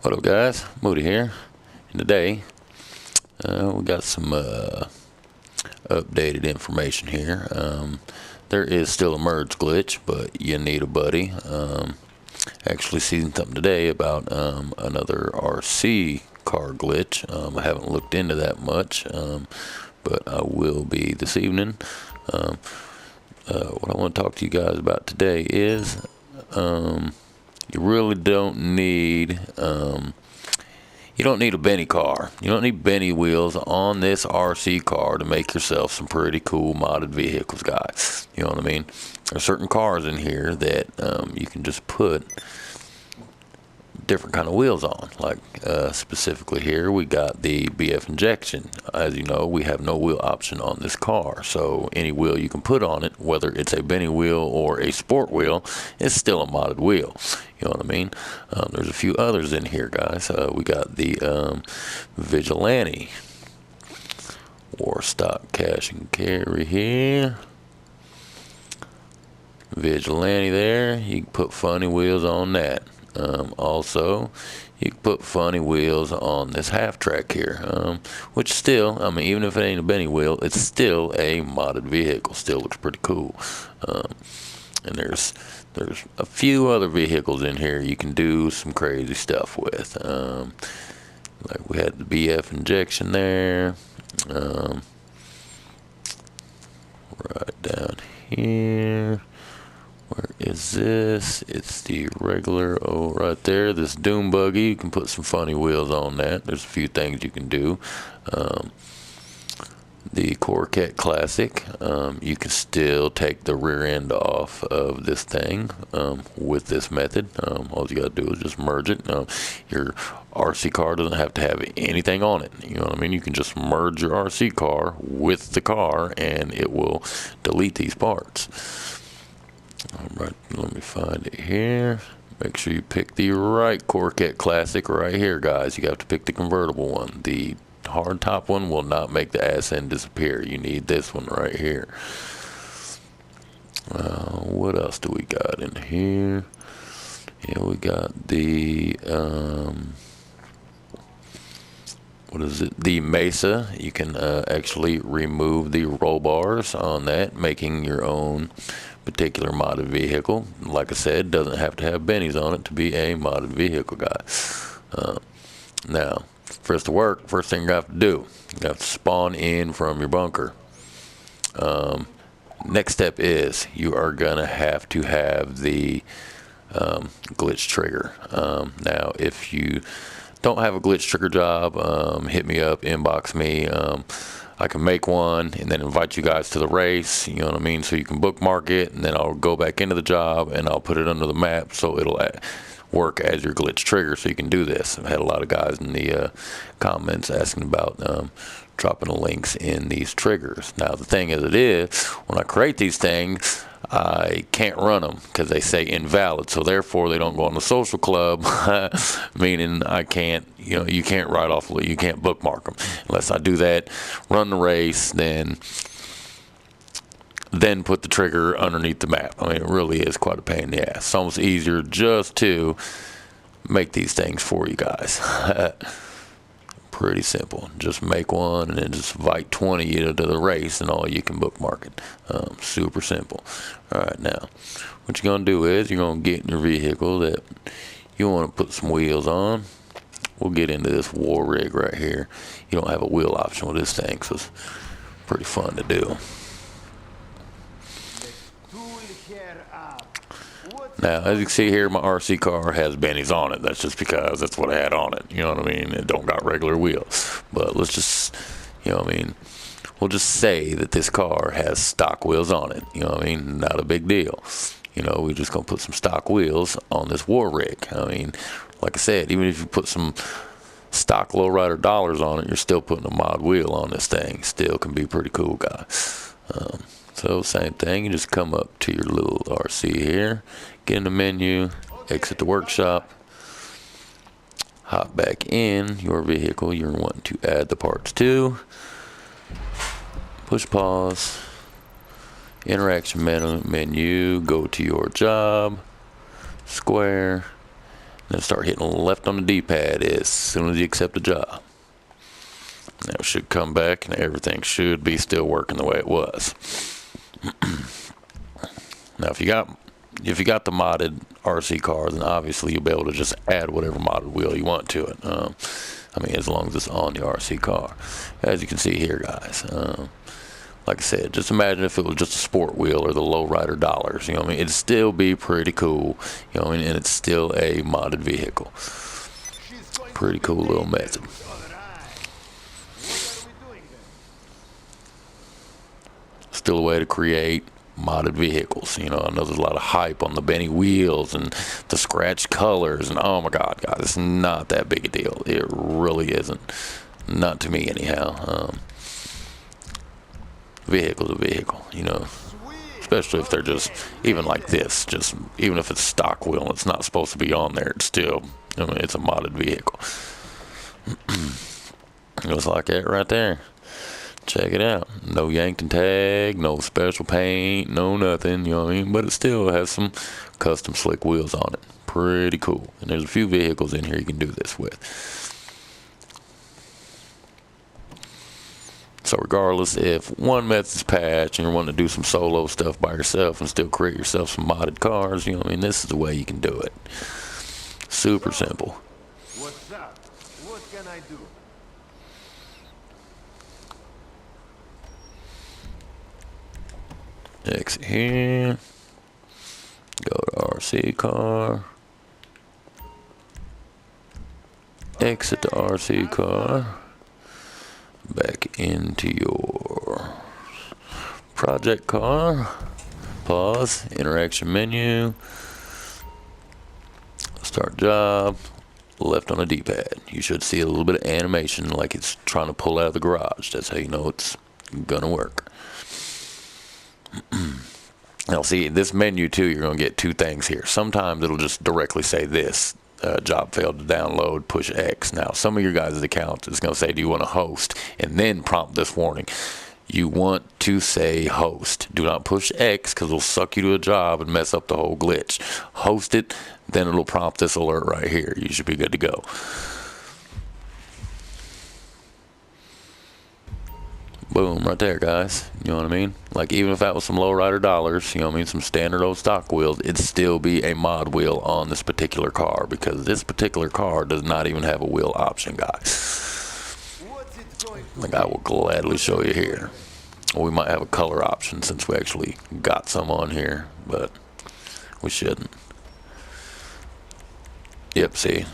What up, guys? Moody here. And today, we got some updated information here. There is still a merge glitch, but you need a buddy. Actually, seen something today about another RC car glitch. I haven't looked into that much, but I will be this evening. What I want to talk to you guys about today is you really don't need you don't need a Benny car. You don't need Benny wheels on this RC car to make yourself some pretty cool modded vehicles, guys. You know what I mean? There's certain cars in here that you can just put different kind of wheels on. Like specifically here, we got the BF injection. As you know, we have no wheel option on this car, so any wheel you can put on it, whether it's a Benny wheel or a sport wheel, is still a modded wheel. You know what I mean? There's a few others in here, guys. We got the Vigilante War Stock Cash and Carry here. Vigilante there. You can put funny wheels on that. Also, you can put funny wheels on this half track here, which still, I mean, even if it ain't a Benny wheel, it's still a modded vehicle. Still looks pretty cool. And there's a few other vehicles in here you can do some crazy stuff with. Like we had the BF injection there. Right down here. Where is this? It's the regular, right there, this Doom buggy. You can put some funny wheels on that. There's a few things you can do. The Corvette Classic, you can still take the rear end off of this thing with this method. All you gotta do is just merge it. Your RC car doesn't have to have anything on it. You know what I mean? You can just merge your RC car with the car and it will delete these parts. Alright, let me find it here. Make sure you pick the right Corvette Classic right here, guys. You have to pick the convertible one. The hard top one will not make the ass end disappear. You need this one right here. What else do we got in here? Yeah, we got the what is it? The Mesa. You can actually remove the roll bars on that, making your own particular modded vehicle. Like I said, doesn't have to have bennies on it to be a modded vehicle, guys. Now, for this to work, first thing you have to do, you have to spawn in from your bunker. Next step is you are gonna have to have the glitch trigger. Now, if you don't have a glitch trigger job, hit me up, inbox me. I can make one and then invite you guys to the race, you know what I mean? So you can bookmark it, and then I'll go back into the job and I'll put it under the map so it'll work as your glitch trigger, so you can do this. I've had a lot of guys in the comments asking about dropping the links in these triggers. Now the thing is, when I create these things, I can't run them because they say invalid, so therefore they don't go on the social club, meaning I can't, you can't write off, you can't bookmark them unless I do that, run the race, then put the trigger underneath the map. I mean, it really is quite a pain in the ass. It's almost easier just to make these things for you guys. Pretty simple. Just make one and then just invite 20 to the race, and all you can bookmark it. Super simple. Alright, now what you're going to do is you're going to get in your vehicle that you want to put some wheels on. We'll get into this war rig right here. You don't have a wheel option with this thing, so it's pretty fun to do. Now, as you can see here, my RC car has bennies on it. That's just because that's what I had on it. You know what I mean? It don't got regular wheels. But let's just, you know what I mean? We'll just say that this car has stock wheels on it. You know what I mean? Not a big deal. We're just going to put some stock wheels on this war rig. I mean, like I said, even if you put some stock lowrider dollars on it, you're still putting a mod wheel on this thing. Still can be pretty cool, guys. So same thing, you just come up to your little RC here, get in the menu, exit the workshop, hop back in your vehicle you're wanting to add the parts to, push pause, interaction menu, go to your job, square, Then start hitting left on the D-pad as soon as you accept the job. Now it should come back and everything should be still working the way it was. Now if you got the modded RC car, then obviously you'll be able to just add whatever modded wheel you want to it. I mean, as long as it's on the RC car. As you can see here, guys. Like I said, just imagine if it was just a sport wheel or the lowrider dollars. You know what I mean? It'd still be pretty cool. You know what I mean? And it's still a modded vehicle. Pretty cool little method. Still a way to create modded vehicles. You know, I know there's a lot of hype on the Benny wheels and the scratch colors, and oh my god, guys, it's not that big a deal. It really isn't. Not to me anyhow. Vehicle's a vehicle, you know, especially if they're just even like this, just even if it's stock wheel and it's not supposed to be on there, it's still, I mean, it's a modded vehicle. It was like that right there. Check it out. No Yankton tag, no special paint, no nothing, you know what I mean? But it still has some custom slick wheels on it. Pretty cool. And there's a few vehicles in here you can do this with. So regardless, if one method's patched and you're wanting to do some solo stuff by yourself and still create yourself some modded cars, you know what I mean? This is the way you can do it. Super simple. What's up? What can I do? Exit here, go to RC car, exit the RC car, back into your project car, pause, interaction menu, start job, left on the D-pad. You should see a little bit of animation like it's trying to pull out of the garage. That's how you know it's gonna work. Now see, this menu too, you're going to get two things here. Sometimes it'll just directly say this, job failed to download, push X. Now some of your guys' accounts is going to say, do you want to host? And then prompt this warning. You want to say host. Do not push X because it'll suck you to a job and mess up the whole glitch. Host it, then it'll prompt this alert right here. You should be good to go. Boom, right there, guys. You know what I mean? Like, even if that was some lowrider dollars, you know what I mean, some standard old stock wheels, it'd still be a mod wheel on this particular car because this particular car does not even have a wheel option, guys. Like, I will gladly show you here. We might have a color option since we actually got some on here, but we shouldn't. Yep, see?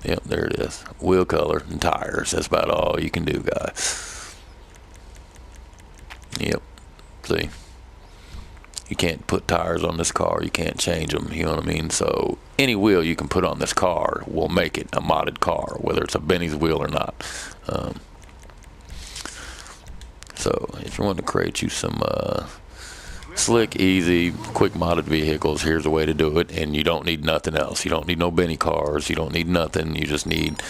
Yep, there it is. Wheel color and tires. That's about all you can do, guys. Yep, see, you can't put tires on this car, you can't change them, you know what I mean? So any wheel you can put on this car will make it a modded car, whether it's a Benny's wheel or not. So if you want to create you some slick, easy, quick modded vehicles, here's a way to do it, and you don't need nothing else. You don't need no Benny cars, you don't need nothing, you just need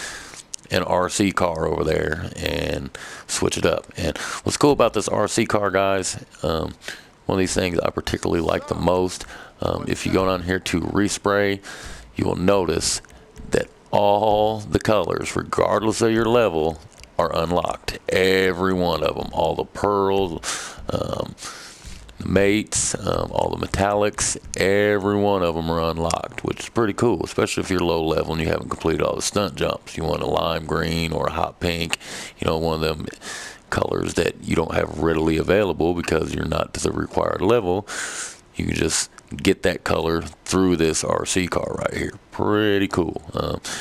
an RC car over there and switch it up. And what's cool about this RC car, guys, one of these things I particularly like the most, if you go down here to respray, you will notice that all the colors, regardless of your level, are unlocked. Every one of them, all the pearls, the mates, all the metallics, every one of them are unlocked, which is pretty cool, especially if you're low level and you haven't completed all the stunt jumps. You want a lime green or a hot pink, you know, one of them colors that you don't have readily available because you're not to the required level. You can just get that color through this RC car right here. Pretty cool.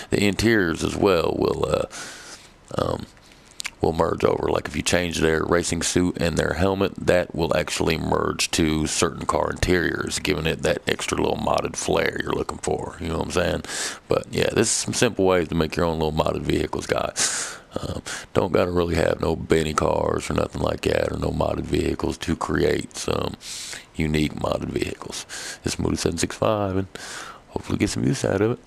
The interiors as well will merge over. Like if you change their racing suit and their helmet, that will actually merge to certain car interiors, giving it that extra little modded flair you're looking for. You know what I'm saying? But yeah, this is some simple ways to make your own little modded vehicles, guys. Don't gotta really have no Benny cars or nothing like that, or no modded vehicles to create some unique modded vehicles. It's Moody765, and hopefully get some use out of it.